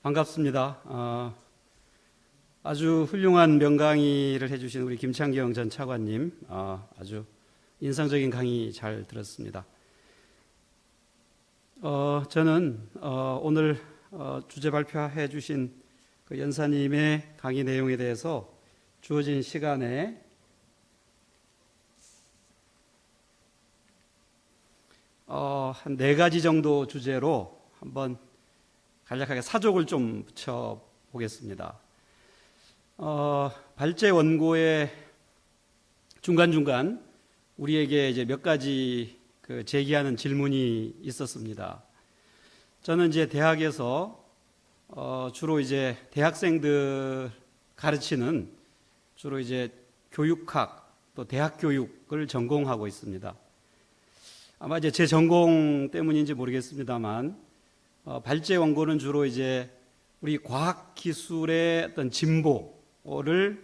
반갑습니다. 아주 훌륭한 명강의를 해주신 우리 김창경 전 차관님, 아주 인상적인 강의 잘 들었습니다. 저는 오늘 주제 발표해 주신 그 연사님의 강의 내용에 대해서 주어진 시간에 한 4가지 정도 주제로 한번 간략하게 사족을 좀 붙여보겠습니다. 발제 원고에 중간중간 우리에게 이제 몇 가지 제기하는 질문이 있었습니다. 저는 이제 대학에서 주로 이제 대학생들 가르치는 주로 이제 교육학 또 대학 교육을 전공하고 있습니다. 아마 이제 제 전공 때문인지 모르겠습니다만 발제 원고는 주로 이제 우리 과학 기술의 어떤 진보를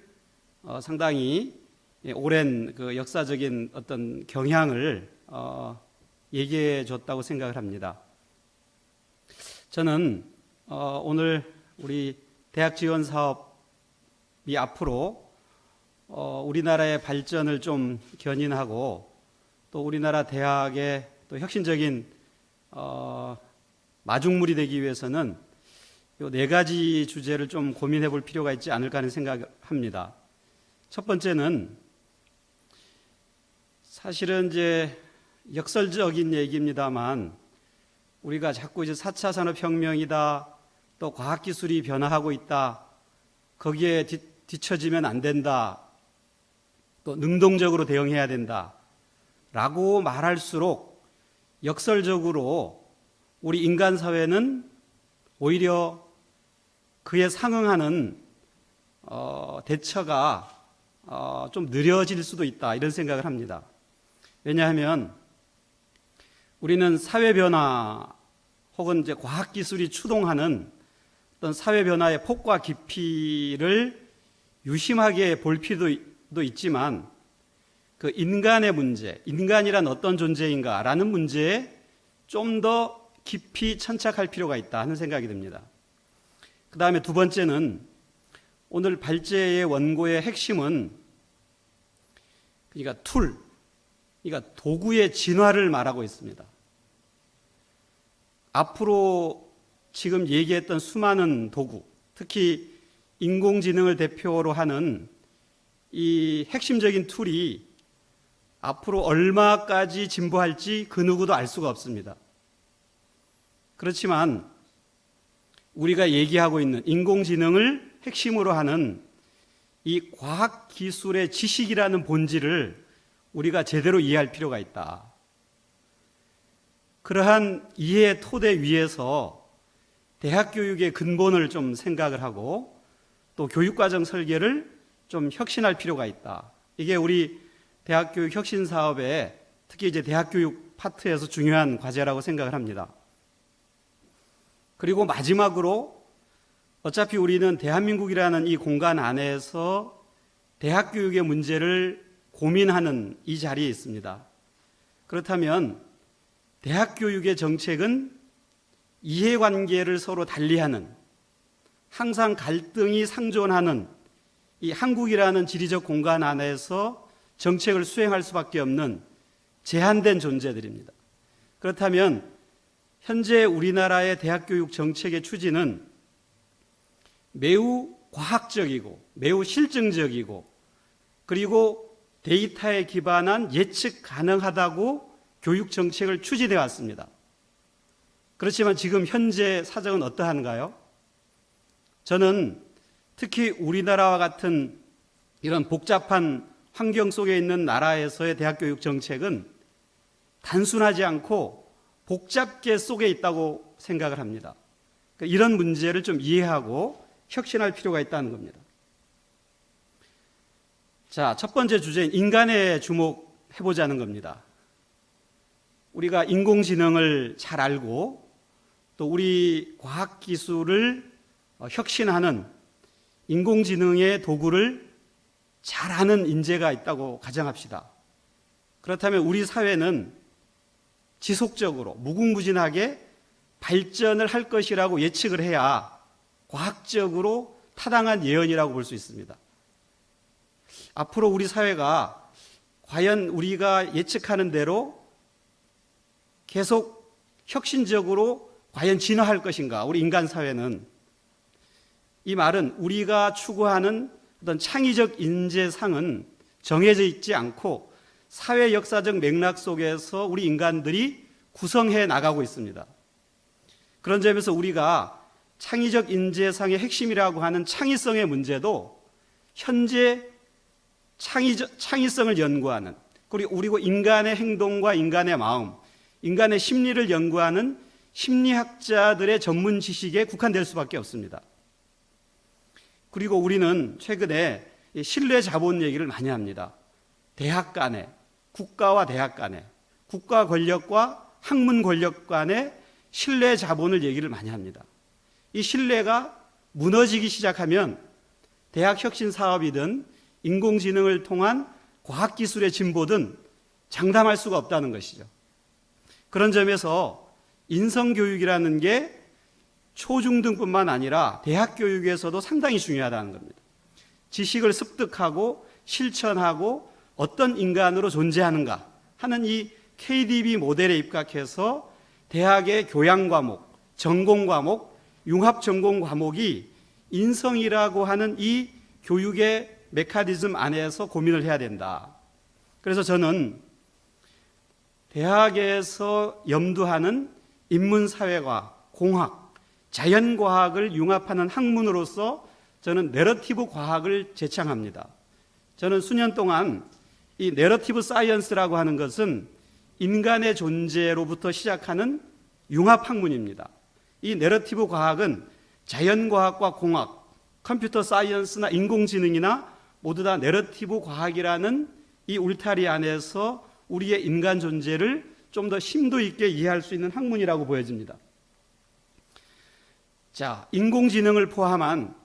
상당히 오랜 그 역사적인 어떤 경향을 얘기해 줬다고 생각을 합니다. 저는 오늘 우리 대학 지원 사업이 앞으로 우리나라의 발전을 좀 견인하고 또 우리나라 대학의 또 혁신적인 마중물이 되기 위해서는 이 4가지 주제를 좀 고민해 볼 필요가 있지 않을까 하는 생각을 합니다. 첫 번째는 사실은 이제 역설적인 얘기입니다만 우리가 자꾸 이제 4차 산업혁명이다, 또 과학기술이 변화하고 있다, 거기에 뒤처지면 안 된다, 또 능동적으로 대응해야 된다 라고 말할수록 역설적으로 우리 인간 사회는 오히려 그에 상응하는 대처가 좀 느려질 수도 있다, 이런 생각을 합니다. 왜냐하면 우리는 사회 변화 혹은 이제 과학 기술이 추동하는 어떤 사회 변화의 폭과 깊이를 유심하게 볼 필요도 있지만 그 인간의 문제, 인간이란 어떤 존재인가라는 문제에 좀 더 깊이 천착할 필요가 있다 하는 생각이 듭니다. 그 다음에 두 번째는 오늘 발제의 원고의 핵심은 그러니까 그러니까 도구의 진화를 말하고 있습니다. 앞으로 지금 얘기했던 수많은 도구, 특히 인공지능을 대표로 하는 이 핵심적인 툴이 앞으로 얼마까지 진보할지 그 누구도 알 수가 없습니다. 그렇지만 우리가 얘기하고 있는 인공지능을 핵심으로 하는 이 과학기술의 지식이라는 본질을 우리가 제대로 이해할 필요가 있다. 그러한 이해의 토대 위에서 대학교육의 근본을 좀 생각을 하고 또 교육과정 설계를 좀 혁신할 필요가 있다. 이게 우리 대학교육 혁신 사업에 특히 이제 대학교육 파트에서 중요한 과제라고 생각을 합니다. 그리고 마지막으로 어차피 우리는 대한민국이라는 이 공간 안에서 대학교육의 문제를 고민하는 이 자리에 있습니다. 그렇다면 대학교육의 정책은 이해관계를 서로 달리하는, 항상 갈등이 상존하는 이 한국이라는 지리적 공간 안에서 정책을 수행할 수밖에 없는 제한된 존재들입니다. 그렇다면 현재 우리나라의 대학교육 정책의 추진은 매우 과학적이고 매우 실증적이고 그리고 데이터에 기반한 예측 가능하다고 교육 정책을 추진해 왔습니다. 그렇지만 지금 현재 사정은 어떠한가요? 저는 특히 우리나라와 같은 이런 복잡한 환경 속에 있는 나라에서의 대학교육 정책은 단순하지 않고 복잡계 속에 있다고 생각을 합니다. 그러니까 이런 문제를 좀 이해하고 혁신할 필요가 있다는 겁니다. 자, 첫 번째 주제인 인간에 주목해보자는 겁니다. 우리가 인공지능을 잘 알고 또 우리 과학기술을 혁신하는 인공지능의 도구를 잘 아는 인재가 있다고 가정합시다. 그렇다면 우리 사회는 지속적으로 무궁무진하게 발전을 할 것이라고 예측을 해야 과학적으로 타당한 예언이라고 볼 수 있습니다. 앞으로 우리 사회가 과연 우리가 예측하는 대로 계속 혁신적으로 과연 진화할 것인가? 우리 인간 사회는, 이 말은 우리가 추구하는 어떤 창의적 인재상은 정해져 있지 않고 사회 역사적 맥락 속에서 우리 인간들이 구성해 나가고 있습니다. 그런 점에서 우리가 창의적 인재상의 핵심이라고 하는 창의성의 문제도 현재 창의성을 연구하는, 그리고 인간의 행동과 인간의 마음, 인간의 심리를 연구하는 심리학자들의 전문 지식에 국한될 수밖에 없습니다. 그리고 우리는 최근에 신뢰 자본 얘기를 많이 합니다. 대학 간에, 국가와 대학 간에, 국가 권력과 학문 권력 간의 신뢰 자본을 얘기를 많이 합니다. 이 신뢰가 무너지기 시작하면 대학 혁신 사업이든 인공지능을 통한 과학기술의 진보든 장담할 수가 없다는 것이죠. 그런 점에서 인성교육이라는 게 초중등뿐만 아니라 대학 교육에서도 상당히 중요하다는 겁니다. 지식을 습득하고 실천하고 어떤 인간으로 존재하는가 하는 이 KDB 모델에 입각해서 대학의 교양 과목, 전공 과목, 융합 전공 과목이 인성이라고 하는 이 교육의 메커니즘 안에서 고민을 해야 된다. 그래서 저는 대학에서 염두하는 인문사회과 공학, 자연과학을 융합하는 학문으로서 저는 내러티브 과학을 제창합니다. 저는 수년 동안 이 내러티브 사이언스라고 하는 것은 인간의 존재로부터 시작하는 융합학문입니다. 이 내러티브 과학은 자연과학과 공학, 컴퓨터 사이언스나 인공지능이나 모두 다 내러티브 과학이라는 이 울타리 안에서 우리의 인간 존재를 좀 더 심도 있게 이해할 수 있는 학문이라고 보여집니다. 자, 인공지능을 포함한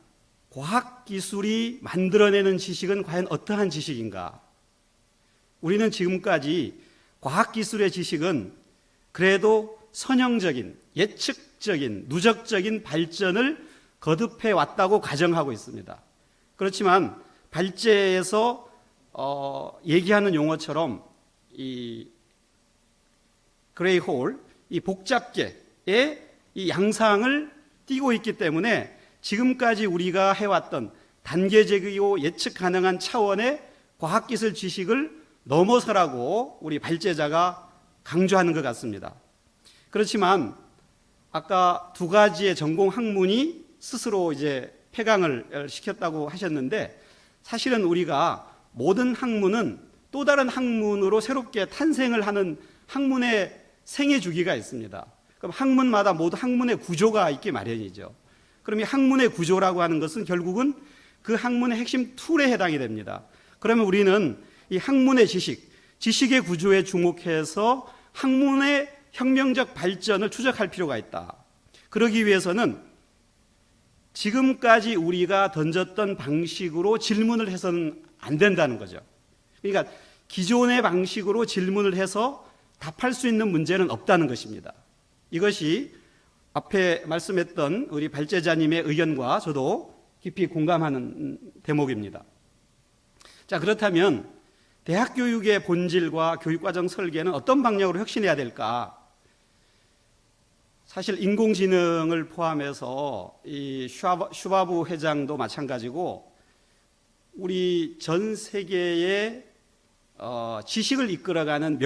과학기술이 만들어내는 지식은 과연 어떠한 지식인가? 우리는 지금까지 과학기술의 지식은 그래도 선형적인, 예측적인, 누적적인 발전을 거듭해 왔다고 가정하고 있습니다. 그렇지만 발제에서 얘기하는 용어처럼 이 그레이홀, 이 복잡계의 이 양상을 띠고 있기 때문에 지금까지 우리가 해왔던 단계적이고 예측 가능한 차원의 과학기술 지식을 넘어서라고 우리 발제자가 강조하는 것 같습니다. 그렇지만 아까 두 가지의 전공 학문이 스스로 이제 폐강을 시켰다고 하셨는데, 사실은 우리가 모든 학문은 또 다른 학문으로 새롭게 탄생을 하는 학문의 생애 주기가 있습니다. 그럼 학문마다 모두 학문의 구조가 있기 마련이죠. 그럼 이 학문의 구조라고 하는 것은 결국은 그 학문의 핵심 툴에 해당이 됩니다. 그러면 우리는 이 학문의 지식의 구조에 주목해서 학문의 혁명적 발전을 추적할 필요가 있다. 그러기 위해서는 지금까지 우리가 던졌던 방식으로 질문을 해서는 안 된다는 거죠. 그러니까 기존의 방식으로 질문을 해서 답할 수 있는 문제는 없다는 것입니다. 이것이 앞에 말씀했던 우리 발제자님의 의견과 저도 깊이 공감하는 대목입니다. 자, 그렇다면 대학 교육의 본질과 교육과정 설계는 어떤 방향으로 혁신해야 될까? 사실 인공지능을 포함해서 이 슈바브 회장도 마찬가지고 우리 전 세계의 지식을 이끌어가는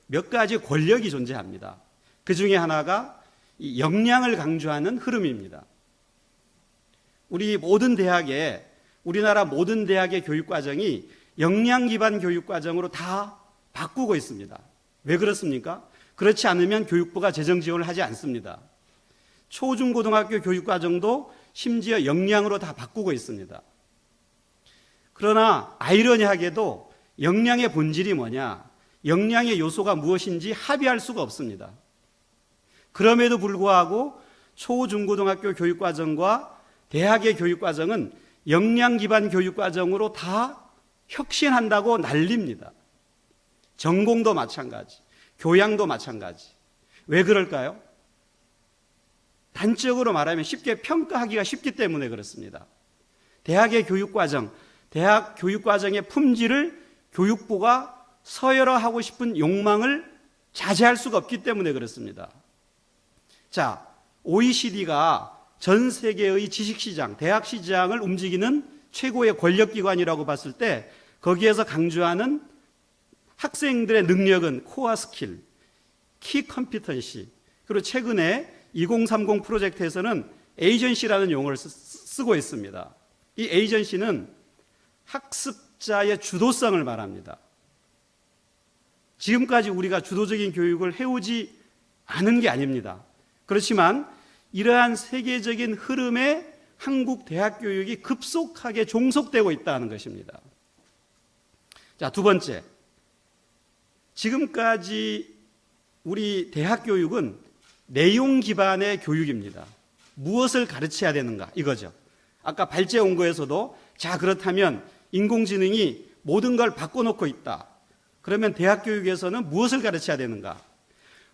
몇 가지 권력이 존재합니다. 그 중에 하나가 이 역량을 강조하는 흐름입니다. 우리나라 모든 대학의 교육과정이 역량 기반 교육과정으로 다 바꾸고 있습니다. 왜 그렇습니까? 그렇지 않으면 교육부가 재정 지원을 하지 않습니다. 초중고등학교 교육과정도 심지어 역량으로 다 바꾸고 있습니다. 그러나 아이러니하게도 역량의 본질이 뭐냐, 역량의 요소가 무엇인지 합의할 수가 없습니다. 그럼에도 불구하고 초중고등학교 교육과정과 대학의 교육과정은 역량 기반 교육과정으로 다 혁신한다고 난립니다. 전공도 마찬가지, 교양도 마찬가지. 왜 그럴까요? 단적으로 말하면 쉽게 평가하기가 쉽기 때문에 그렇습니다. 대학의 교육과정, 대학 교육과정의 품질을 교육부가 서열화하고 싶은 욕망을 자제할 수가 없기 때문에 그렇습니다. 자, OECD가 전 세계의 지식시장, 대학시장을 움직이는 최고의 권력기관이라고 봤을 때 거기에서 강조하는 학생들의 능력은 코어 스킬, 키 컴피턴시, 그리고 최근에 2030 프로젝트에서는 에이전시라는 용어를 쓰고 있습니다. 이 에이전시는 학습자의 주도성을 말합니다. 지금까지 우리가 주도적인 교육을 해오지 않은 게 아닙니다. 그렇지만 이러한 세계적인 흐름에 한국 대학 교육이 급속하게 종속되고 있다는 것입니다. 자, 두 번째. 지금까지 우리 대학 교육은 내용 기반의 교육입니다. 무엇을 가르쳐야 되는가 이거죠. 아까 발제원고에서도 자, 그렇다면 인공지능이 모든 걸 바꿔놓고 있다. 그러면 대학 교육에서는 무엇을 가르쳐야 되는가?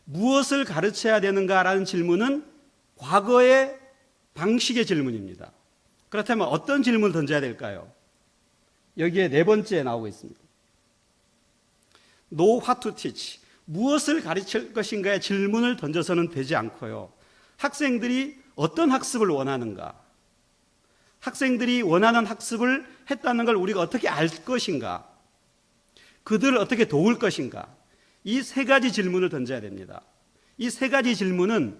무엇을 가르쳐야 되는가라는 질문은 과거의 방식의 질문입니다. 그렇다면 어떤 질문을 던져야 될까요? 여기에 네 번째에 나오고 있습니다. Know what to teach. 무엇을 가르칠 것인가의 질문을 던져서는 되지 않고요. 학생들이 어떤 학습을 원하는가? 학생들이 원하는 학습을 했다는 걸 우리가 어떻게 알 것인가? 그들을 어떻게 도울 것인가? 이 세 가지 질문을 던져야 됩니다. 이 세 가지 질문은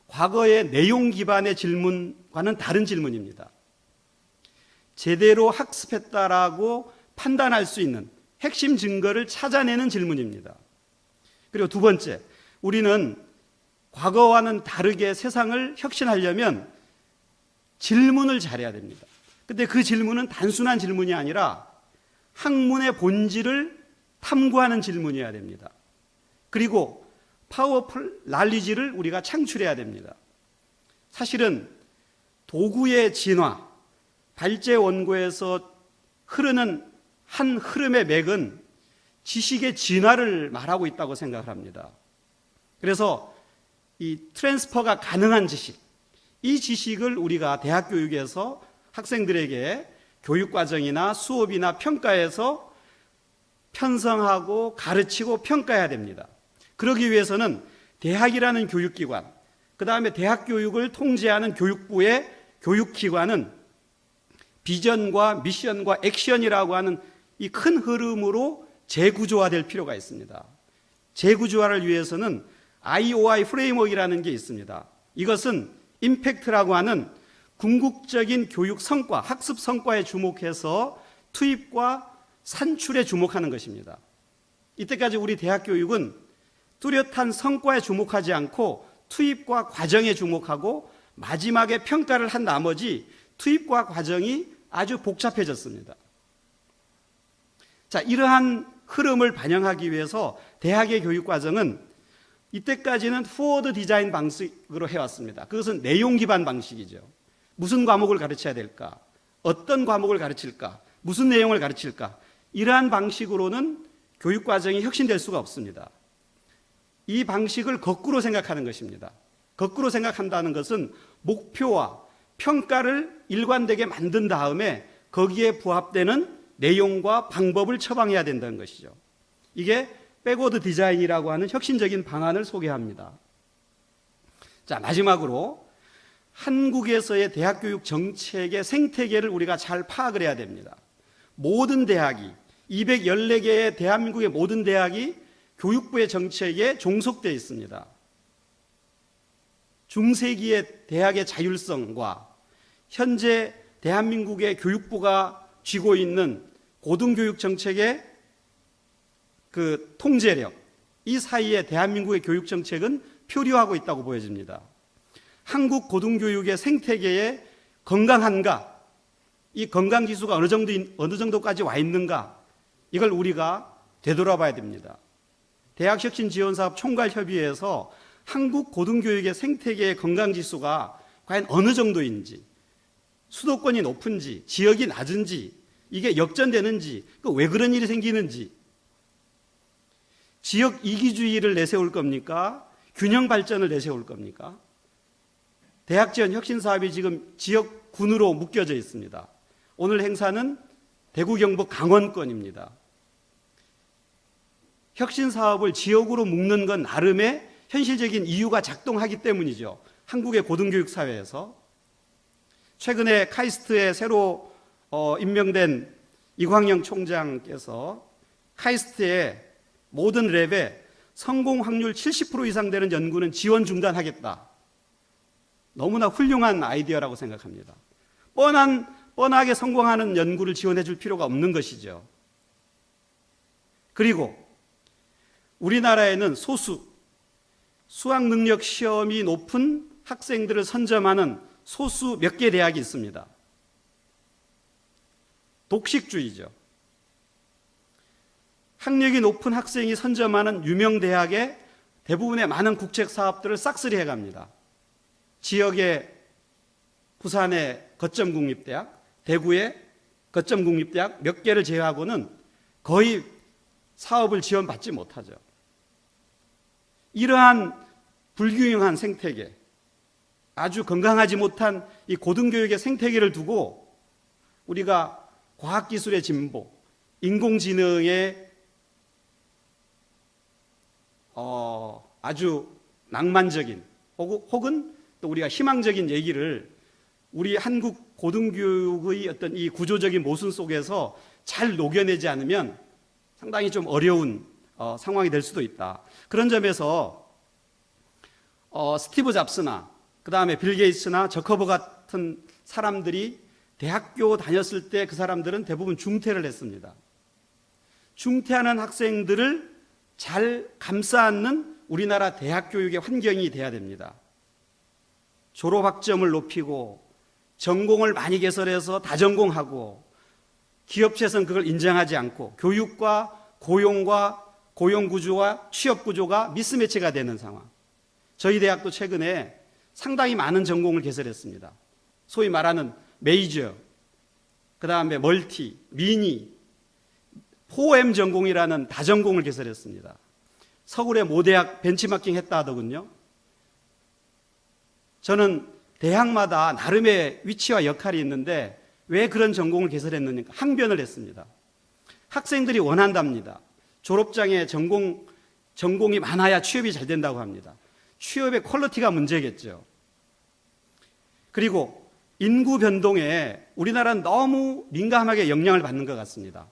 과거의 내용 기반의 질문과는 다른 질문입니다. 제대로 학습했다라고 판단할 수 있는 핵심 증거를 찾아내는 질문입니다. 그리고 두 번째, 우리는 과거와는 다르게 세상을 혁신하려면 질문을 잘해야 됩니다. 근데 그 질문은 단순한 질문이 아니라 학문의 본질을 탐구하는 질문이어야 됩니다. 그리고 파워풀 날리지를 우리가 창출해야 됩니다. 사실은 도구의 진화, 발제 원고에서 흐르는 한 흐름의 맥은 지식의 진화를 말하고 있다고 생각을 합니다. 그래서 이 트랜스퍼가 가능한 지식, 이 지식을 우리가 대학 교육에서 학생들에게 교육과정이나 수업이나 평가에서 편성하고 가르치고 평가해야 됩니다. 그러기 위해서는 대학이라는 교육기관, 그 다음에 대학 교육을 통제하는 교육부의 교육기관은 비전과 미션과 액션이라고 하는 이 큰 흐름으로 재구조화될 필요가 있습니다. 재구조화를 위해서는 IOI 프레임워크라는 게 있습니다. 이것은 임팩트라고 하는 궁극적인 교육 성과, 학습 성과에 주목해서 투입과 산출에 주목하는 것입니다. 이때까지 우리 대학 교육은 뚜렷한 성과에 주목하지 않고 투입과 과정에 주목하고 마지막에 평가를 한 나머지 투입과 과정이 아주 복잡해졌습니다. 자, 이러한 흐름을 반영하기 위해서 대학의 교육과정은 이때까지는 포워드 디자인 방식으로 해왔습니다. 그것은 내용 기반 방식이죠. 무슨 과목을 가르쳐야 될까? 어떤 과목을 가르칠까? 무슨 내용을 가르칠까? 이러한 방식으로는 교육과정이 혁신될 수가 없습니다. 이 방식을 거꾸로 생각하는 것입니다. 거꾸로 생각한다는 것은 목표와 평가를 일관되게 만든 다음에 거기에 부합되는 내용과 방법을 처방해야 된다는 것이죠. 이게 백워드 디자인이라고 하는 혁신적인 방안을 소개합니다. 자, 마지막으로 한국에서의 대학교육 정책의 생태계를 우리가 잘 파악을 해야 됩니다. 모든 대학이 214개의 대한민국의 모든 대학이 교육부의 정책에 종속되어 있습니다. 중세기의 대학의 자율성과 현재 대한민국의 교육부가 쥐고 있는 고등교육 정책의 그 통제력, 이 사이에 대한민국의 교육 정책은 표류하고 있다고 보여집니다. 한국 고등교육의 생태계에 건강한가, 이 건강 지수가 어느 정도까지 와 있는가, 이걸 우리가 되돌아봐야 됩니다. 대학혁신지원사업 총괄협의회에서 한국 고등교육의 생태계의 건강 지수가 과연 어느 정도인지, 수도권이 높은지, 지역이 낮은지, 이게 역전되는지, 왜 그런 일이 생기는지, 지역 이기주의를 내세울 겁니까? 균형 발전을 내세울 겁니까? 대학 지원 혁신 사업이 지금 지역군으로 묶여져 있습니다. 오늘 행사는 대구, 경북, 강원권입니다. 혁신 사업을 지역으로 묶는 건 나름의 현실적인 이유가 작동하기 때문이죠. 한국의 고등교육 사회에서. 최근에 카이스트에 새로 임명된 이광영 총장께서 카이스트의 모든 랩에 성공 확률 70% 이상 되는 연구는 지원 중단하겠다. 너무나 훌륭한 아이디어라고 생각합니다. 뻔하게 성공하는 연구를 지원해 줄 필요가 없는 것이죠. 그리고 우리나라에는 소수 수학 능력 시험이 높은 학생들을 선점하는 소수 몇 개 대학이 있습니다. 독식주의죠. 학력이 높은 학생이 선점하는 유명 대학의 대부분의 많은 국책 사업들을 싹쓸이 해갑니다. 지역의 부산의 거점국립대학, 대구의 거점국립대학 몇 개를 제외하고는 거의 사업을 지원받지 못하죠. 이러한 불균형한 생태계, 아주 건강하지 못한 이 고등교육의 생태계를 두고 우리가 과학기술의 진보, 인공지능의 아주 낭만적인 혹은 또 우리가 희망적인 얘기를 우리 한국 고등교육의 어떤 이 구조적인 모순 속에서 잘 녹여내지 않으면 상당히 좀 어려운 상황이 될 수도 있다. 그런 점에서 스티브 잡스나 그 다음에 빌 게이츠나 저커버 같은 사람들이 대학교 다녔을 때 그 사람들은 대부분 중퇴를 했습니다. 중퇴하는 학생들을 잘 감싸 안는 우리나라 대학 교육의 환경이 돼야 됩니다. 졸업학점을 높이고 전공을 많이 개설해서 다전공하고 기업체에서는 그걸 인정하지 않고 교육과 고용과 고용구조와 취업구조가 미스매치가 되는 상황. 저희 대학도 최근에 상당히 많은 전공을 개설했습니다. 소위 말하는 메이저, 그 다음에 멀티, 미니, 4M 전공이라는 다전공을 개설했습니다. 서울의 모대학 벤치마킹 했다 하더군요. 저는 대학마다 나름의 위치와 역할이 있는데 왜 그런 전공을 개설했느냐 항변을 했습니다. 학생들이 원한답니다. 졸업장에 전공이 많아야 취업이 잘 된다고 합니다. 취업의 퀄리티가 문제겠죠. 그리고 인구 변동에 우리나라는 너무 민감하게 영향을 받는 것 같습니다.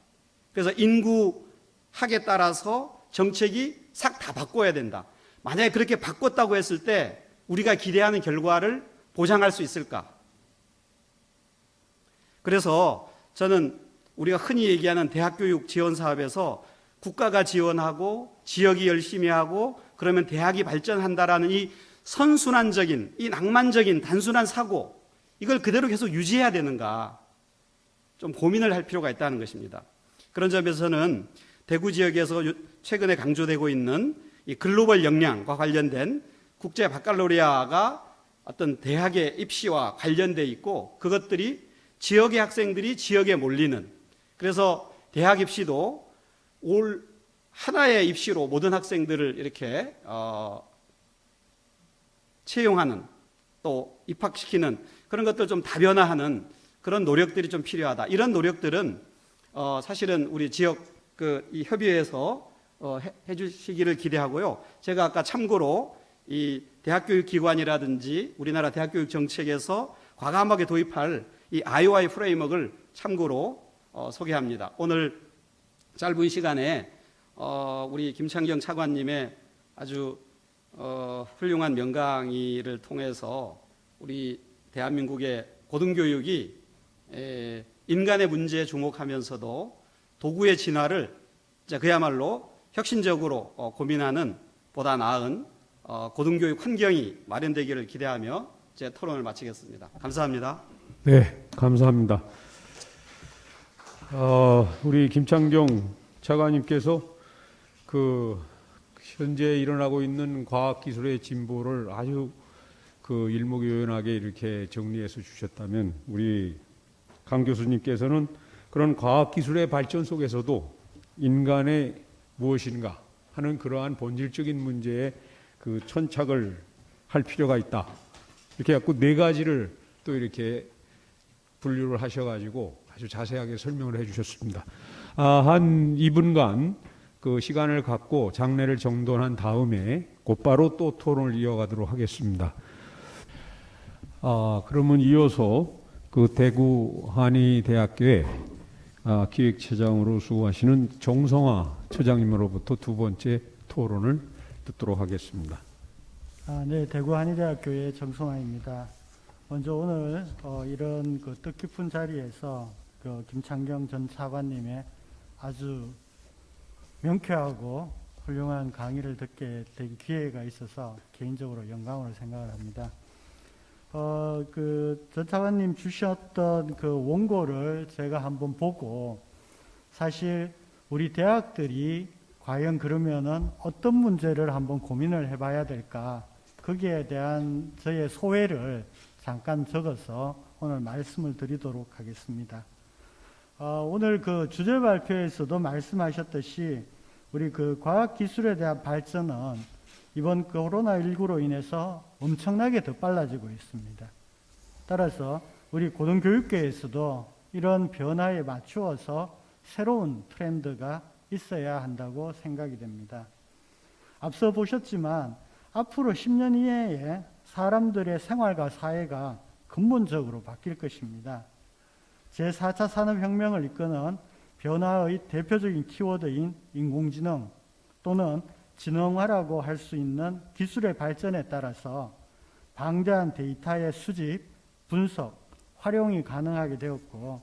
그래서 인구학에 따라서 정책이 싹 다 바꿔야 된다. 만약에 그렇게 바꿨다고 했을 때 우리가 기대하는 결과를 보장할 수 있을까? 그래서 저는 우리가 흔히 얘기하는 대학교육 지원 사업에서 국가가 지원하고 지역이 열심히 하고 그러면 대학이 발전한다라는 이 선순환적인, 이 낭만적인 단순한 사고, 이걸 그대로 계속 유지해야 되는가 좀 고민을 할 필요가 있다는 것입니다. 그런 점에서는 대구 지역에서 최근에 강조되고 있는 이 글로벌 역량과 관련된 국제 바칼로리아가 어떤 대학의 입시와 관련돼 있고 그것들이 지역의 학생들이 지역에 몰리는, 그래서 대학 입시도 올 하나의 입시로 모든 학생들을 이렇게 채용하는 또 입학시키는 그런 것들 좀 다변화하는 그런 노력들이 좀 필요하다. 이런 노력들은 사실은 우리 지역 이 협의회에서 해주시기를 기대하고요. 제가 아까 참고로 이 대학교육기관이라든지 우리나라 대학교육 정책에서 과감하게 도입할 이 IOI 프레임워크를 참고로 소개합니다. 오늘 짧은 시간에 우리 김창경 차관님의 아주 훌륭한 명강의를 통해서 우리 대한민국의 고등교육이 인간의 문제에 주목하면서도 도구의 진화를 그야말로 혁신적으로 고민하는 보다 나은 고등교육 환경이 마련되기를 기대하며 제 토론을 마치겠습니다. 감사합니다. 네, 감사합니다. 우리 김창경 차관님께서 현재 일어나고 있는 과학기술의 진보를 아주 일목요연하게 이렇게 정리해서 주셨다면, 우리 강 교수님께서는 그런 과학기술의 발전 속에서도 인간의 무엇인가 하는 그러한 본질적인 문제에 천착을 할 필요가 있다. 이렇게 갖고 네 가지를 또 이렇게 분류를 하셔가지고 아주 자세하게 설명을 해주셨습니다. 한 2분간 그 시간을 갖고 장례를 정돈한 다음에 곧바로 또 토론을 이어가도록 하겠습니다. 그러면 이어서 그 대구 한의대학교의 기획처장으로 수고하시는 정성화 처장님으로부터 두 번째 토론을 듣도록 하겠습니다. 네, 대구 한의대학교의 정성화입니다. 먼저 오늘 이런 그 뜻깊은 자리에서 그 김창경 전 차관님의 아주 명쾌하고 훌륭한 강의를 듣게 된 기회가 있어서 개인적으로 영광으로 생각을 합니다. 그 전 차관님 주셨던 그 원고를 제가 한번 보고 사실 우리 대학들이 과연 그러면은 어떤 문제를 한번 고민을 해봐야 될까, 거기에 대한 저의 소회를 잠깐 적어서 오늘 말씀을 드리도록 하겠습니다. 오늘 그 주제 발표에서도 말씀하셨듯이 우리 그 과학기술에 대한 발전은 이번 코로나19로 인해서 엄청나게 더 빨라지고 있습니다. 따라서 우리 고등교육계에서도 이런 변화에 맞추어서 새로운 트렌드가 있어야 한다고 생각이 됩니다. 앞서 보셨지만 앞으로 10년 이내에 사람들의 생활과 사회가 근본적으로 바뀔 것입니다. 제4차 산업혁명을 이끄는 변화의 대표적인 키워드인 인공지능 또는 지능화라고 할 수 있는 기술의 발전에 따라서 방대한 데이터의 수집, 분석, 활용이 가능하게 되었고,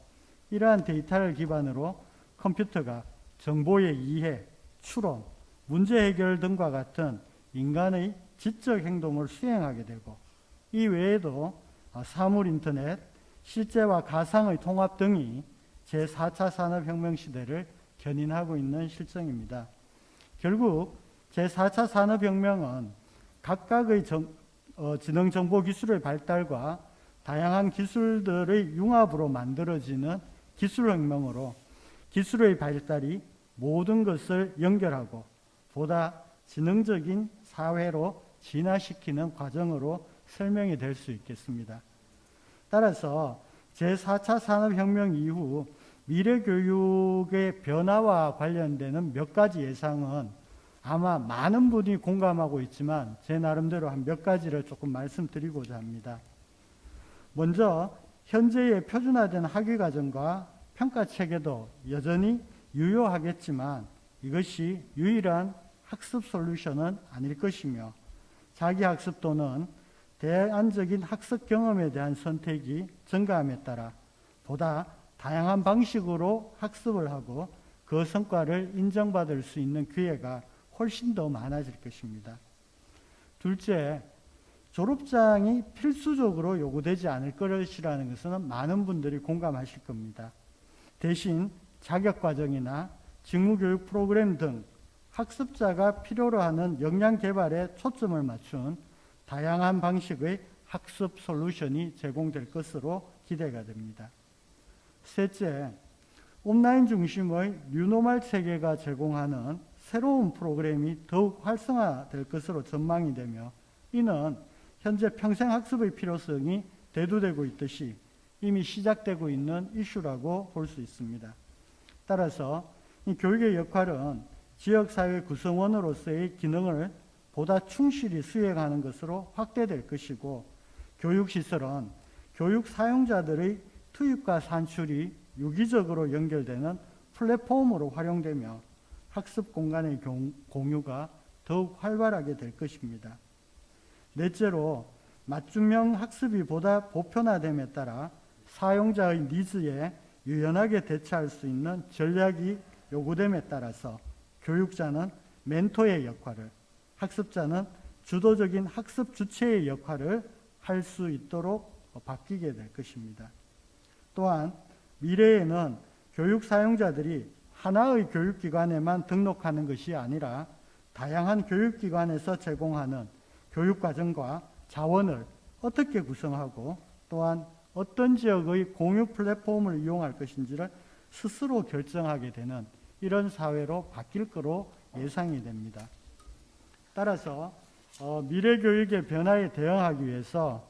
이러한 데이터를 기반으로 컴퓨터가 정보의 이해, 추론, 문제 해결 등과 같은 인간의 지적 행동을 수행하게 되고, 이 외에도 사물 인터넷, 실제와 가상의 통합 등이 제4차 산업혁명 시대를 견인하고 있는 실정입니다. 결국 제4차 산업혁명은 각각의 지능정보기술의 발달과 다양한 기술들의 융합으로 만들어지는 기술혁명으로 기술의 발달이 모든 것을 연결하고 보다 지능적인 사회로 진화시키는 과정으로 설명이 될 수 있겠습니다. 따라서 제4차 산업혁명 이후 미래교육의 변화와 관련되는 몇 가지 예상은 아마 많은 분이 공감하고 있지만 제 나름대로 한 몇 가지를 조금 말씀드리고자 합니다. 먼저 현재의 표준화된 학위과정과 평가체계도 여전히 유효하겠지만 이것이 유일한 학습 솔루션은 아닐 것이며 자기학습 또는 대안적인 학습 경험에 대한 선택이 증가함에 따라 보다 다양한 방식으로 학습을 하고 그 성과를 인정받을 수 있는 기회가 훨씬 더 많아질 것입니다. 둘째, 졸업장이 필수적으로 요구되지 않을 것이라는 것은 많은 분들이 공감하실 겁니다. 대신 자격과정이나 직무교육 프로그램 등 학습자가 필요로 하는 역량 개발에 초점을 맞춘 다양한 방식의 학습 솔루션이 제공될 것으로 기대가 됩니다. 셋째, 온라인 중심의 뉴노멀 체계가 제공하는 새로운 프로그램이 더욱 활성화될 것으로 전망이 되며 이는 현재 평생학습의 필요성이 대두되고 있듯이 이미 시작되고 있는 이슈라고 볼 수 있습니다. 따라서 이 교육의 역할은 지역사회 구성원으로서의 기능을 보다 충실히 수행하는 것으로 확대될 것이고 교육시설은 교육 사용자들의 투입과 산출이 유기적으로 연결되는 플랫폼으로 활용되며 학습 공간의 공유가 더욱 활발하게 될 것입니다. 넷째로 맞춤형 학습이 보다 보편화됨에 따라 사용자의 니즈에 유연하게 대처할 수 있는 전략이 요구됨에 따라서 교육자는 멘토의 역할을, 학습자는 주도적인 학습 주체의 역할을 할 수 있도록 바뀌게 될 것입니다. 또한 미래에는 교육 사용자들이 하나의 교육기관에만 등록하는 것이 아니라 다양한 교육기관에서 제공하는 교육과정과 자원을 어떻게 구성하고 또한 어떤 지역의 공유 플랫폼을 이용할 것인지를 스스로 결정하게 되는 이런 사회로 바뀔 거로 예상이 됩니다. 따라서 미래교육의 변화에 대응하기 위해서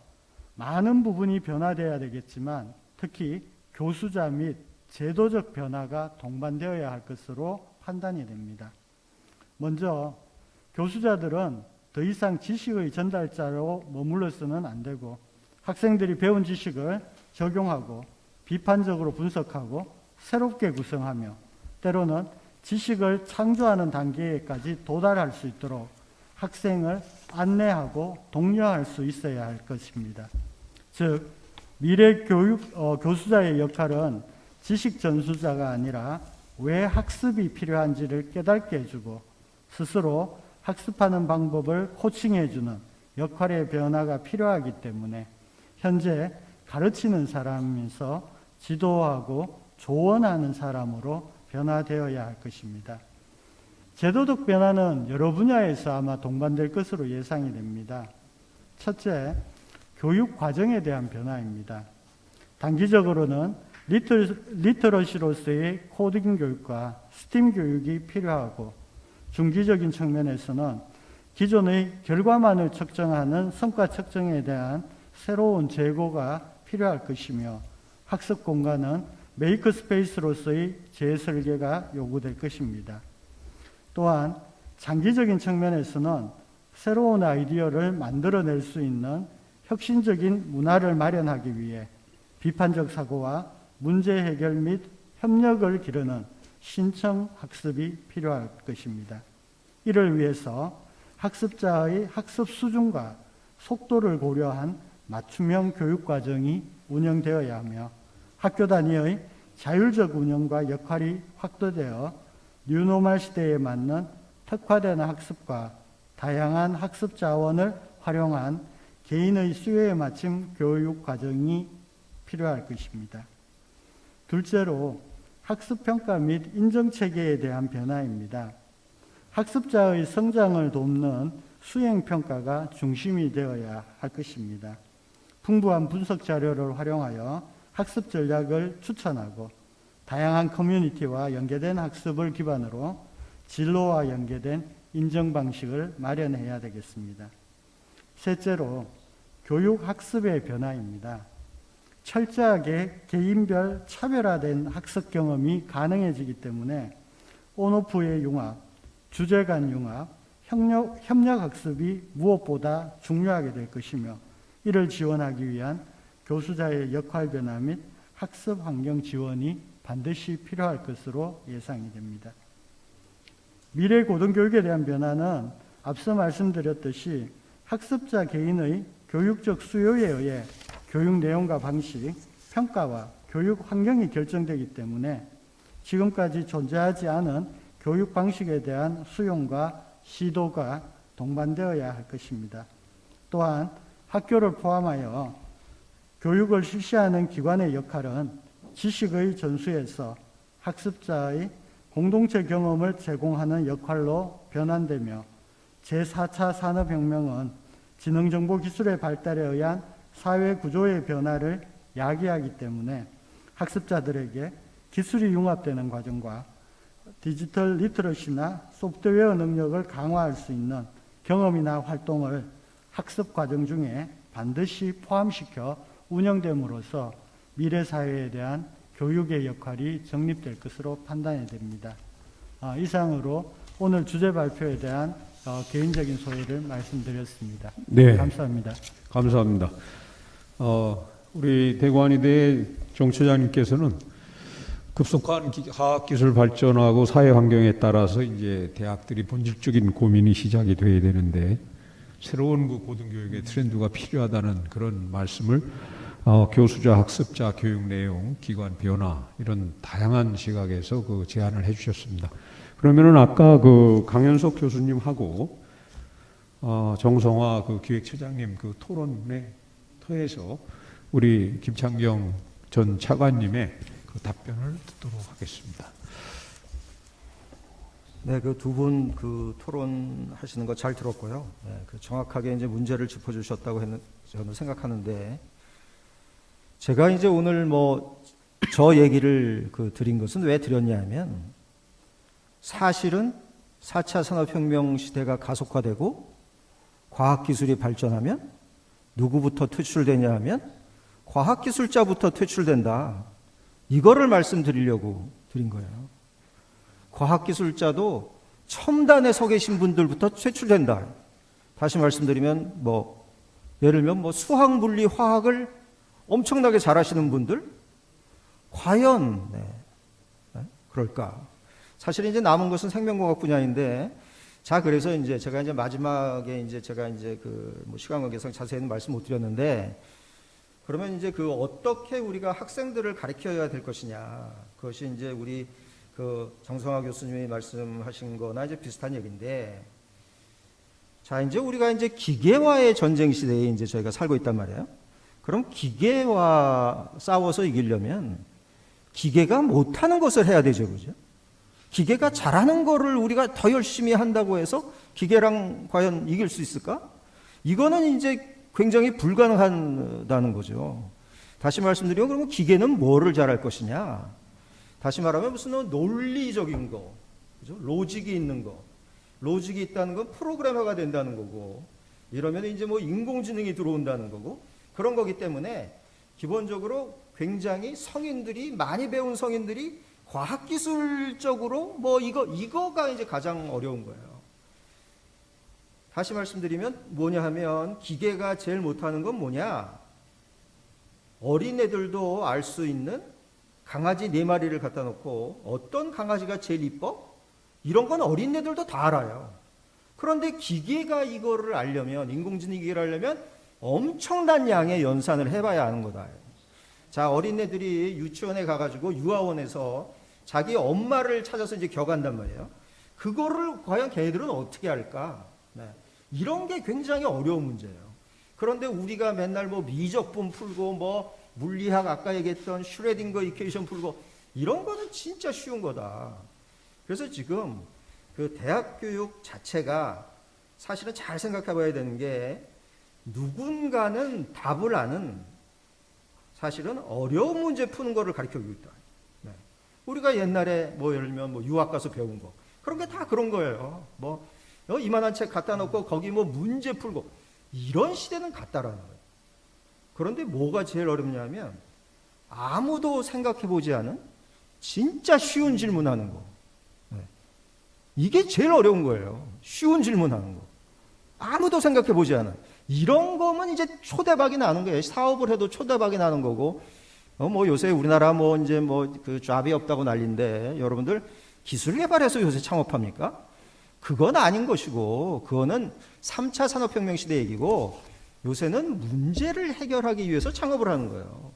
많은 부분이 변화되어야 되겠지만 특히 교수자 및 제도적 변화가 동반되어야 할 것으로 판단이 됩니다. 먼저 교수자들은 더 이상 지식의 전달자로 머물러서는 안 되고 학생들이 배운 지식을 적용하고 비판적으로 분석하고 새롭게 구성하며 때로는 지식을 창조하는 단계까지 도달할 수 있도록 학생을 안내하고 독려할 수 있어야 할 것입니다. 즉 미래 교수자의 역할은 지식 전수자가 아니라 왜 학습이 필요한지를 깨닫게 해주고 스스로 학습하는 방법을 코칭해주는 역할의 변화가 필요하기 때문에 현재 가르치는 사람에서 지도하고 조언하는 사람으로 변화되어야 할 것입니다. 제도적 변화는 여러 분야에서 아마 동반될 것으로 예상이 됩니다. 첫째, 교육 과정에 대한 변화입니다. 단기적으로는 리터러시로서의 코딩 교육과 스팀 교육이 필요하고 중기적인 측면에서는 기존의 결과만을 측정하는 성과 측정에 대한 새로운 재고가 필요할 것이며 학습 공간은 메이크 스페이스로서의 재설계가 요구될 것입니다. 또한 장기적인 측면에서는 새로운 아이디어를 만들어낼 수 있는 혁신적인 문화를 마련하기 위해 비판적 사고와 문제 해결 및 협력을 기르는 신청 학습이 필요할 것입니다. 이를 위해서 학습자의 학습 수준과 속도를 고려한 맞춤형 교육 과정이 운영되어야 하며 학교 단위의 자율적 운영과 역할이 확대되어 뉴노멀 시대에 맞는 특화된 학습과 다양한 학습 자원을 활용한 개인의 수요에 맞춘 교육 과정이 필요할 것입니다. 둘째로 학습평가 및 인정체계에 대한 변화입니다. 학습자의 성장을 돕는 수행평가가 중심이 되어야 할 것입니다. 풍부한 분석 자료를 활용하여 학습 전략을 추천하고 다양한 커뮤니티와 연계된 학습을 기반으로 진로와 연계된 인정 방식을 마련해야 되겠습니다. 셋째로 교육 학습의 변화입니다. 철저하게 개인별 차별화된 학습 경험이 가능해지기 때문에 온오프의 융합, 주제 간 융합, 협력 학습이 무엇보다 중요하게 될 것이며 이를 지원하기 위한 교수자의 역할 변화 및 학습 환경 지원이 반드시 필요할 것으로 예상이 됩니다. 미래 고등교육에 대한 변화는 앞서 말씀드렸듯이 학습자 개인의 교육적 수요에 의해 교육 내용과 방식, 평가와 교육 환경이 결정되기 때문에 지금까지 존재하지 않은 교육 방식에 대한 수용과 시도가 동반되어야 할 것입니다. 또한 학교를 포함하여 교육을 실시하는 기관의 역할은 지식의 전수에서 학습자의 공동체 경험을 제공하는 역할로 변환되며 제4차 산업혁명은 지능정보기술의 발달에 의한 사회 구조의 변화를 야기하기 때문에 학습자들에게 기술이 융합되는 과정과 디지털 리터러시나 소프트웨어 능력을 강화할 수 있는 경험이나 활동을 학습 과정 중에 반드시 포함시켜 운영됨으로써 미래 사회에 대한 교육의 역할이 정립될 것으로 판단이 됩니다. 이상으로 오늘 주제 발표에 대한 개인적인 소회를 말씀드렸습니다. 네. 감사합니다. 감사합니다. 우리 대구한의대 정 처장님께서는 급속한 과학기술 발전하고 사회 환경에 따라서 이제 대학들이 본질적인 고민이 시작이 돼야 되는데 새로운 그 고등교육의 트렌드가 필요하다는 그런 말씀을 교수자, 학습자, 교육 내용, 기관 변화 이런 다양한 시각에서 그 제안을 해주셨습니다. 그러면은 아까 그 강현석 교수님하고 정성화 그 기획처장님 그 토론에 토해서 우리 김창경 전 차관님의 그 답변을 듣도록 하겠습니다. 네, 그 두 분 그 토론하시는 거 잘 들었고요. 네, 그 정확하게 이제 문제를 짚어주셨다고 저는 생각하는데 제가 이제 오늘 저 얘기를 드린 것은 왜 드렸냐면 사실은 4차 산업혁명 시대가 가속화되고 과학기술이 발전하면 누구부터 퇴출되냐 하면 과학기술자부터 퇴출된다. 이거를 말씀드리려고 드린 거예요. 과학기술자도 첨단에 서 계신 분들부터 퇴출된다. 다시 말씀드리면 예를 들면 수학, 물리, 화학을 엄청나게 잘하시는 분들 과연 그럴까? 사실 이제 남은 것은 생명공학 분야인데 자 그래서 이제 제가 이제 마지막에 이제 제가 이제 시간 관계상 자세히는 말씀 못 드렸는데 그러면 이제 어떻게 우리가 학생들을 가르쳐야 될 것이냐 그것이 이제 우리 정성화 교수님이 말씀하신 거나 이제 비슷한 얘기인데 자 이제 우리가 이제 기계와의 전쟁 시대에 이제 저희가 살고 있단 말이에요. 그럼 기계와 싸워서 이기려면 기계가 못하는 것을 해야 되죠, 그죠? 기계가 잘하는 거를 우리가 더 열심히 한다고 해서 기계랑 과연 이길 수 있을까? 이거는 이제 굉장히 불가능하다는 거죠. 다시 말씀드리면 그러면 기계는 뭐를 잘할 것이냐? 다시 말하면 무슨 논리적인 거, 그죠? 로직이 있는 거. 로직이 있다는 건 프로그래머가 된다는 거고, 이러면 이제 인공지능이 들어온다는 거고, 그런 거기 때문에 기본적으로 굉장히 많이 배운 성인들이 과학기술적으로 이거가 이제 가장 어려운 거예요. 다시 말씀드리면 뭐냐 하면 기계가 제일 못하는 건 뭐냐? 어린애들도 알 수 있는 강아지 4마리를 갖다 놓고 어떤 강아지가 제일 이뻐? 이런 건 어린애들도 다 알아요. 그런데 기계가 이거를 알려면, 인공지능 기계를 알려면 엄청난 양의 연산을 해봐야 하는 거다. 자, 어린애들이 유치원에 가가지고 유아원에서 자기 엄마를 찾아서 이제 격한단 말이에요. 그거를 과연 걔네들은 어떻게 할까? 네. 이런 게 굉장히 어려운 문제예요. 그런데 우리가 맨날 미적분 풀고 물리학 아까 얘기했던 슈레딩거 이퀘이션 풀고 이런 거는 진짜 쉬운 거다. 그래서 지금 대학 교육 자체가 사실은 잘 생각해 봐야 되는 게 누군가는 답을 아는 사실은 어려운 문제 푸는 거를 가르쳐주고 있다. 네. 우리가 옛날에 예를 들면 유학 가서 배운 거 그런 게 다 그런 거예요. 이만한 책 갖다 놓고 거기 문제 풀고 이런 시대는 갔다라는 거예요. 그런데 뭐가 제일 어렵냐면 아무도 생각해 보지 않은 진짜 쉬운 질문하는 거. 네. 이게 제일 어려운 거예요. 쉬운 질문하는 거. 아무도 생각해 보지 않은. 이런 거면 이제 초대박이 나는 거예요. 사업을 해도 초대박이 나는 거고. 요새 우리나라 이제 잡이 없다고 난리인데 여러분들 기술 개발해서 요새 창업합니까? 그건 아닌 것이고 그거는 3차 산업혁명 시대 얘기고 요새는 문제를 해결하기 위해서 창업을 하는 거예요.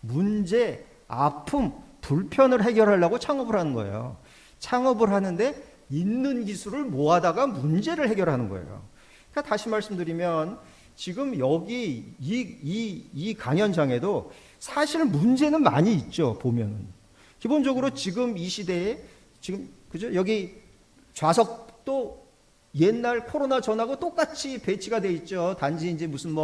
문제, 아픔, 불편을 해결하려고 창업을 하는 거예요. 창업을 하는데 있는 기술을 모아다가 문제를 해결하는 거예요. 그러니까 다시 말씀드리면 지금 여기 이 강연장에도 사실 문제는 많이 있죠. 보면은 기본적으로 지금 이 시대에 지금 그죠? 여기 좌석도 옛날 코로나 전하고 똑같이 배치가 돼 있죠. 단지 이제 무슨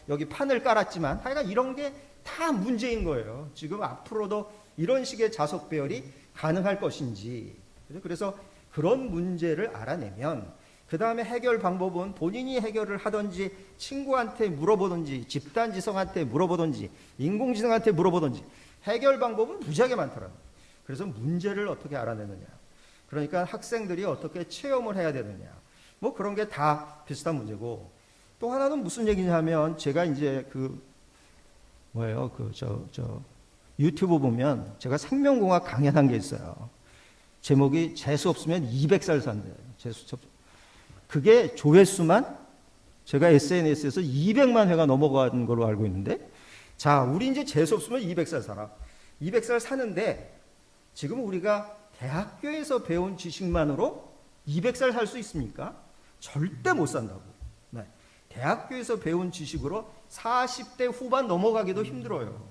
여기 판을 깔았지만 하여간 이런 게 다 문제인 거예요. 지금 앞으로도 이런 식의 좌석 배열이 가능할 것인지. 그래서 그런 문제를 알아내면 그 다음에 해결 방법은 본인이 해결을 하든지 친구한테 물어보든지 집단지성한테 물어보든지 인공지능한테 물어보든지 해결 방법은 무지하게 많더라고요. 그래서 문제를 어떻게 알아내느냐. 그러니까 학생들이 어떻게 체험을 해야 되느냐. 그런 게 다 비슷한 문제고 또 하나는 무슨 얘기냐 하면 제가 이제 유튜브 보면 제가 생명공학 강연한 게 있어요. 제목이 재수 없으면 200살 산대요. 그게 조회수만 제가 SNS에서 200만 회가 넘어간 걸로 알고 있는데 자, 우리 이제 재수 없으면 200살 살아. 200살 사는데 지금 우리가 대학교에서 배운 지식만으로 200살 살 수 있습니까? 절대 못 산다고. 네. 대학교에서 배운 지식으로 40대 후반 넘어가기도 힘들어요.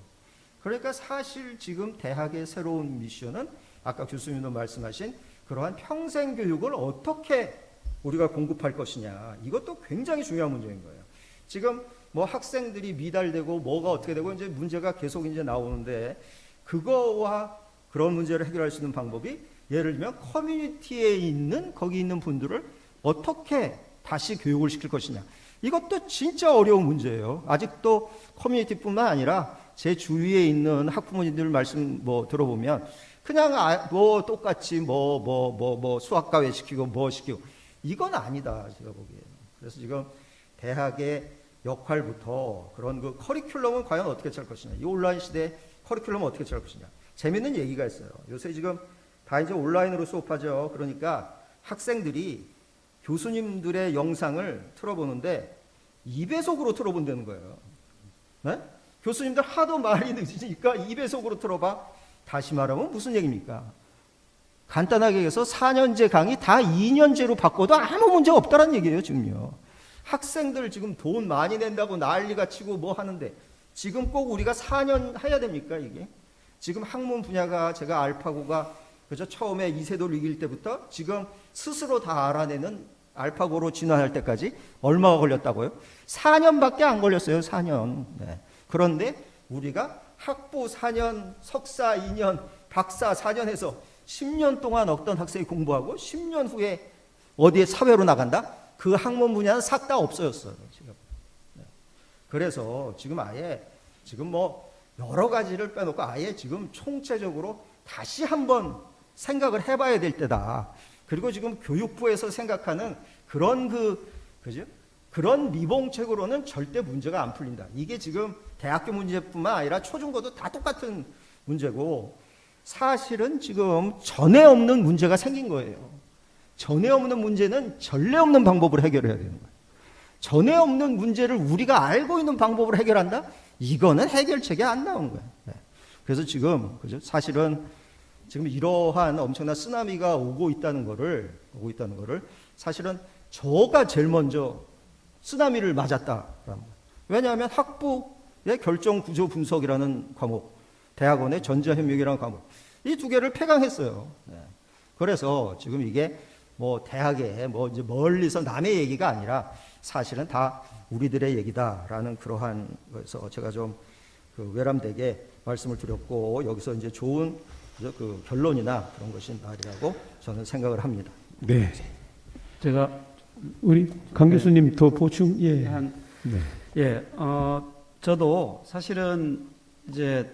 그러니까 사실 지금 대학의 새로운 미션은 아까 교수님도 말씀하신 그러한 평생 교육을 어떻게 우리가 공급할 것이냐. 이것도 굉장히 중요한 문제인 거예요. 지금 학생들이 미달되고 뭐가 어떻게 되고 이제 문제가 계속 이제 나오는데 그거와 그런 문제를 해결할 수 있는 방법이 예를 들면 커뮤니티에 있는 거기 있는 분들을 어떻게 다시 교육을 시킬 것이냐. 이것도 진짜 어려운 문제예요. 아직도 커뮤니티뿐만 아니라 제 주위에 있는 학부모님들 말씀 뭐 들어보면 그냥 뭐 똑같이 뭐 수학과외 시키고 뭐 시키고 이건 아니다 제가 보기에. 그래서 지금 대학의 역할부터 그런 그 커리큘럼은 과연 어떻게 짤 것이냐, 이 온라인 시대에 커리큘럼은 어떻게 짤 것이냐. 재밌는 얘기가 있어요. 요새 지금 다 이제 온라인으로 수업하죠. 그러니까 학생들이 교수님들의 영상을 틀어보는데 2배속으로 틀어본다는 거예요. 네? 교수님들 하도 말이 늦으니까 2배속으로 틀어봐. 다시 말하면 무슨 얘기입니까? 간단하게 해서 4년제 강의 다 2년제로 바꿔도 아무 문제 없다는 얘기예요, 지금요. 학생들 지금 돈 많이 낸다고 난리가 치고 뭐 하는데 지금 꼭 우리가 4년 해야 됩니까, 이게? 지금 학문 분야가 제가 알파고가 그저 처음에 이세돌 이길 때부터 지금 스스로 다 알아내는 알파고로 진화할 때까지 얼마가 걸렸다고요? 4년밖에 안 걸렸어요, 4년. 네. 그런데 우리가 학부 4년, 석사 2년, 박사 4년 해서 10년 동안 어떤 학생이 공부하고 10년 후에 어디에 사회로 나간다? 그 학문 분야는 싹 다 없어졌어요, 지금. 네. 그래서 지금 아예 지금 뭐 여러 가지를 빼놓고 아예 지금 총체적으로 다시 한번 생각을 해봐야 될 때다. 그리고 지금 교육부에서 생각하는 그런 그죠? 그런 미봉책으로는 절대 문제가 안 풀린다. 이게 지금 대학교 문제뿐만 아니라 초중고도 다 똑같은 문제고 사실은 지금 전에 없는 문제가 생긴 거예요. 전에 없는 문제는 전례 없는 방법으로 해결해야 되는 거예요. 전에 없는 문제를 우리가 알고 있는 방법으로 해결한다? 이거는 해결책이 안 나오는 거예요. 네. 그래서 지금 그죠? 사실은 지금 이러한 엄청난 쓰나미가 오고 있다는 거를 사실은 저가 제일 먼저 쓰나미를 맞았다라는 거예요. 왜냐하면 학부의 결정 구조 분석이라는 과목, 대학원의 전자현명이라는 과목, 이 두 개를 폐강했어요. 네. 그래서 지금 이게 뭐 대학에 뭐 이제 멀리서 남의 얘기가 아니라 사실은 다 우리들의 얘기다라는 그러한 거에서 제가 좀 그 외람되게 말씀을 드렸고 여기서 이제 좋은 그 결론이나 그런 것이 말이라고 저는 생각을 합니다. 네. 제가 우리 강 교수님 더 보충 예. 저도 사실은 이제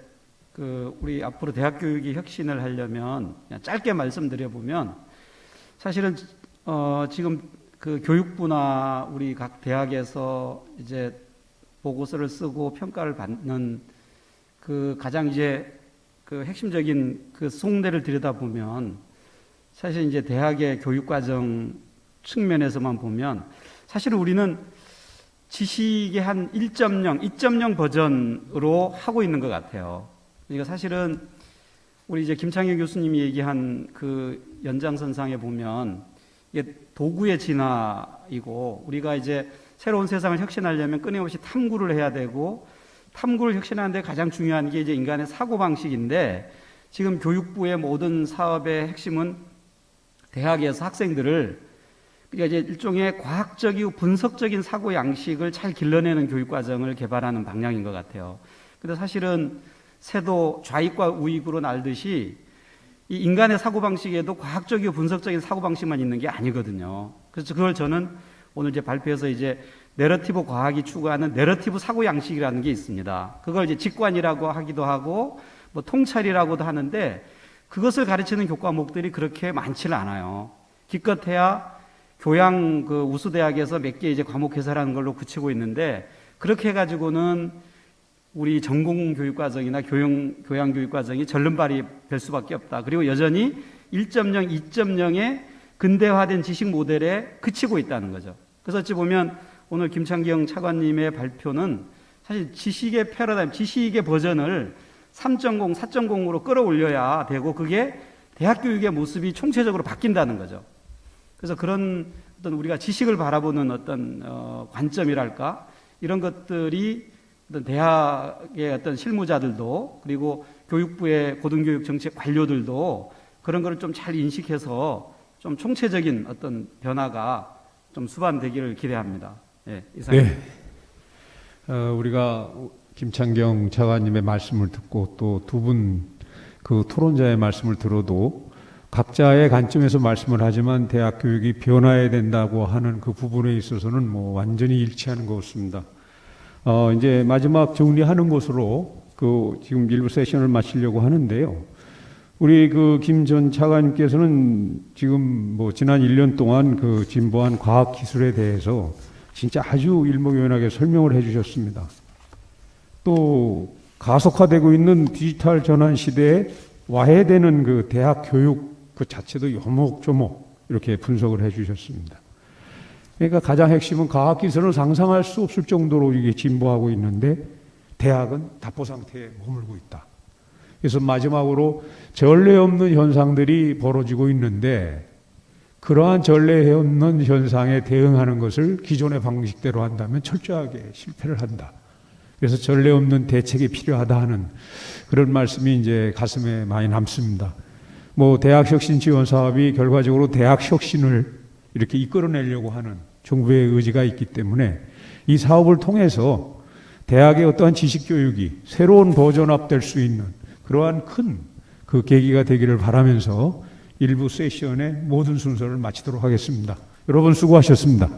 우리 앞으로 대학 교육이 혁신을 하려면 그냥 짧게 말씀드려 보면 사실은 지금 그 교육부나 우리 각 대학에서 이제 보고서를 쓰고 평가를 받는 그 가장 이제 그 핵심적인 그 속내를 들여다보면 사실 이제 대학의 교육과정 측면에서만 보면 사실은 우리는 지식의 한 1.0, 2.0 버전으로 하고 있는 것 같아요. 그러니까 사실은 우리 이제 김창현 교수님이 얘기한 그 연장선상에 보면 이게 도구의 진화이고 우리가 이제 새로운 세상을 혁신하려면 끊임없이 탐구를 해야 되고 탐구를 혁신하는데 가장 중요한 게 이제 인간의 사고방식인데 지금 교육부의 모든 사업의 핵심은 대학에서 학생들을 그러니까 이제 일종의 과학적이고 분석적인 사고 양식을 잘 길러내는 교육과정을 개발하는 방향인 것 같아요. 근데 사실은 새도 좌익과 우익으로 날듯이 이 인간의 사고방식에도 과학적이고 분석적인 사고방식만 있는 게 아니거든요. 그래서 그걸 저는 오늘 이제 발표해서 이제 내러티브 과학이 추구하는 내러티브 사고 양식이라는 게 있습니다. 그걸 이제 직관이라고 하기도 하고 뭐 통찰이라고도 하는데 그것을 가르치는 교과목들이 그렇게 많지는 않아요. 기껏해야 교양 그 우수대학에서 몇 개 이제 과목 개설하는 걸로 굳히고 있는데 그렇게 해가지고는 우리 전공 교육과정이나 교양 교육과정이 절름발이 될 수밖에 없다. 그리고 여전히 1.0, 2.0의 근대화된 지식 모델에 그치고 있다는 거죠. 그래서 어찌 보면 오늘 김창경 차관님의 발표는 사실 지식의 패러다임, 지식의 버전을 3.0, 4.0으로 끌어올려야 되고 그게 대학 교육의 모습이 총체적으로 바뀐다는 거죠. 그래서 그런 어떤 우리가 지식을 바라보는 어떤 관점이랄까 이런 것들이 어떤 대학의 어떤 실무자들도 그리고 교육부의 고등교육 정책 관료들도 그런 거를 좀 잘 인식해서 좀 총체적인 어떤 변화가 좀 수반되기를 기대합니다. 예, 이상입니다. 네. 우리가 김창경 차관님의 말씀을 듣고 또 두 분 그 토론자의 말씀을 들어도 각자의 관점에서 말씀을 하지만 대학 교육이 변화해야 된다고 하는 그 부분에 있어서는 뭐 완전히 일치하는 것 같습니다. 이제 마지막 정리하는 것으로 그 지금 일부 세션을 마치려고 하는데요. 우리 그 김 전 차관님께서는 지금 뭐 지난 1년 동안 그 진보한 과학 기술에 대해서 진짜 아주 일목요연하게 설명을 해주셨습니다. 또 가속화되고 있는 디지털 전환 시대에 와야 되는 그 대학 교육 그 자체도 요목조목 이렇게 분석을 해주셨습니다. 그러니까 가장 핵심은 과학기술은 상상할 수 없을 정도로 이게 진보하고 있는데 대학은 답보 상태에 머물고 있다. 그래서 마지막으로 전례 없는 현상들이 벌어지고 있는데 그러한 전례 없는 현상에 대응하는 것을 기존의 방식대로 한다면 철저하게 실패를 한다. 그래서 전례 없는 대책이 필요하다 하는 그런 말씀이 이제 가슴에 많이 남습니다. 뭐 대학 혁신 지원 사업이 결과적으로 대학 혁신을 이렇게 이끌어내려고 하는 정부의 의지가 있기 때문에 이 사업을 통해서 대학의 어떠한 지식 교육이 새로운 버전업될 수 있는 그러한 큰 그 계기가 되기를 바라면서 일부 세션의 모든 순서를 마치도록 하겠습니다. 여러분 수고하셨습니다.